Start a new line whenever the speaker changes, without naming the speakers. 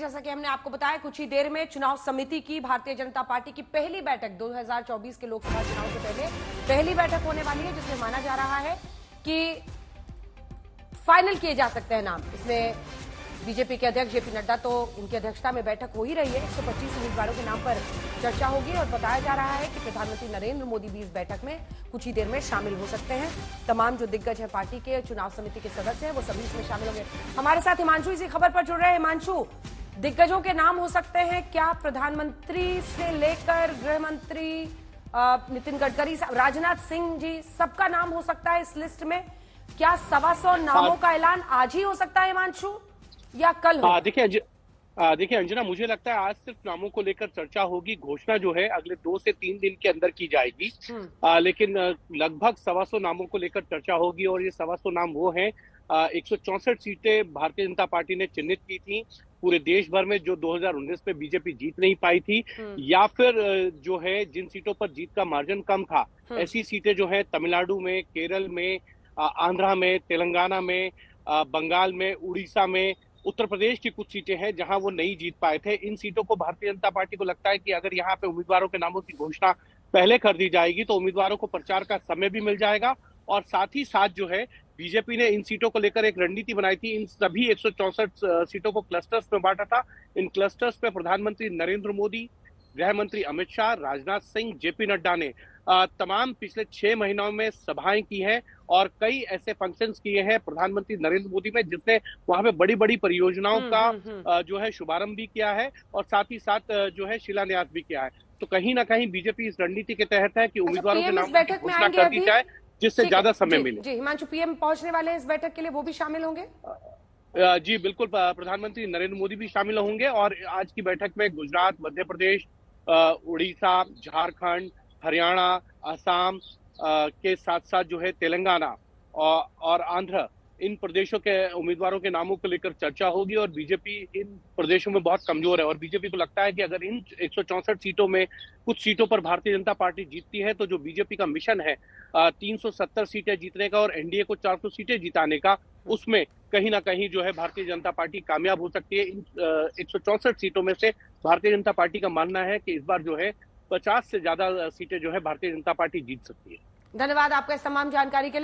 जैसा कि हमने आपको बताया कुछ ही देर में चुनाव समिति की भारतीय जनता पार्टी की पहली बैठक 2024 के लोकसभा चुनाव से पहले पहली बैठक होने वाली है, जिसमें माना जा रहा है कि फाइनल किए जा सकते हैं नाम। इसमें बीजेपी के अध्यक्ष जेपी नड्डा तो उनकी अध्यक्षता में बैठक हो ही रही है। 125 उम्मीदवारों के नाम पर चर्चा होगी और बताया जा रहा है कि प्रधानमंत्री नरेंद्र मोदी भी इस बैठक में कुछ ही देर में शामिल हो सकते हैं। तमाम जो दिग्गज है पार्टी के चुनाव समिति के सदस्य हैं वो सभी इसमें शामिल होंगे। हमारे साथ हिमांशु इसी खबर पर जुड़ रहे हैं। हिमांशु, दिग्गजों के नाम हो सकते हैं क्या? प्रधानमंत्री से लेकर गृह मंत्री नितिन गडकरी, राजनाथ सिंह जी, सबका नाम हो सकता है इस लिस्ट में। क्या 125 नामों का ऐलान आज ही हो सकता है हिमांशु या कल हो?
देखिए अंजना, मुझे लगता है आज सिर्फ नामों को लेकर चर्चा होगी। घोषणा जो है अगले 2 से 3 दिन के अंदर की जाएगी। लेकिन लगभग 125 नामों को लेकर चर्चा होगी और ये 125 नाम वो हैं। 164 सीटें भारतीय जनता पार्टी ने चिन्हित की थी पूरे देश भर में, जो 2019 में बीजेपी जीत नहीं पाई थी, या फिर जो है जिन सीटों पर जीत का मार्जिन कम था, ऐसी सीटें जो है तमिलनाडु में, केरल में, आंध्रा में, तेलंगाना में, बंगाल में, उड़ीसा में, उत्तर प्रदेश की कुछ सीटें हैं जहां वो नहीं जीत पाए थे। इन सीटों को भारतीय जनता पार्टी को लगता है कि अगर यहाँ पे उम्मीदवारों के नामों की घोषणा पहले कर दी जाएगी तो उम्मीदवारों को प्रचार का समय भी मिल जाएगा। और साथ ही साथ जो है बीजेपी ने इन सीटों को लेकर एक रणनीति बनाई थी। इन सभी 164 सीटों को क्लस्टर्स में बांटा था। इन क्लस्टर्स में प्रधानमंत्री नरेंद्र मोदी, गृह मंत्री अमित शाह, राजनाथ सिंह, जेपी नड्डा ने तमाम पिछले 6 महीनों में सभाएं की हैं और कई ऐसे फंक्शंस किए हैं प्रधानमंत्री नरेंद्र मोदी में, जिसने वहां पे बड़ी बड़ी परियोजनाओं का जो है शुभारंभ भी किया है और साथ ही साथ जो है शिलान्यास भी किया है। तो कहीं ना कहीं बीजेपी इस रणनीति के तहत है कि उम्मीदवारों के नाम की घोषणा कर दी जाए जिससे ज्यादा समय मिले।
जी हिमांशु, पीएम पहुंचने वाले हैं इस बैठक के लिए, वो भी शामिल होंगे?
जी बिल्कुल, प्रधानमंत्री नरेंद्र मोदी भी शामिल होंगे और आज की बैठक में गुजरात, मध्य प्रदेश, उड़ीसा, झारखंड, हरियाणा, असम के साथ साथ जो है तेलंगाना और आंध्र, इन प्रदेशों के उम्मीदवारों के नामों को लेकर चर्चा होगी। और बीजेपी इन प्रदेशों में बहुत कमजोर है और बीजेपी को लगता है कि अगर इन 164 सीटों में कुछ सीटों पर भारतीय जनता पार्टी जीतती है तो जो बीजेपी का मिशन है 370 सीटें जीतने का और एनडीए को 400 सीटें जिताने का, उसमें कहीं ना कहीं जो है भारतीय जनता पार्टी कामयाब हो सकती है। इन 164 सीटों में से भारतीय जनता पार्टी का मानना है कि इस बार जो है 50 से ज्यादा सीटें जो है भारतीय जनता पार्टी जीत सकती है।
धन्यवाद आपका इस तमाम जानकारी के लिए।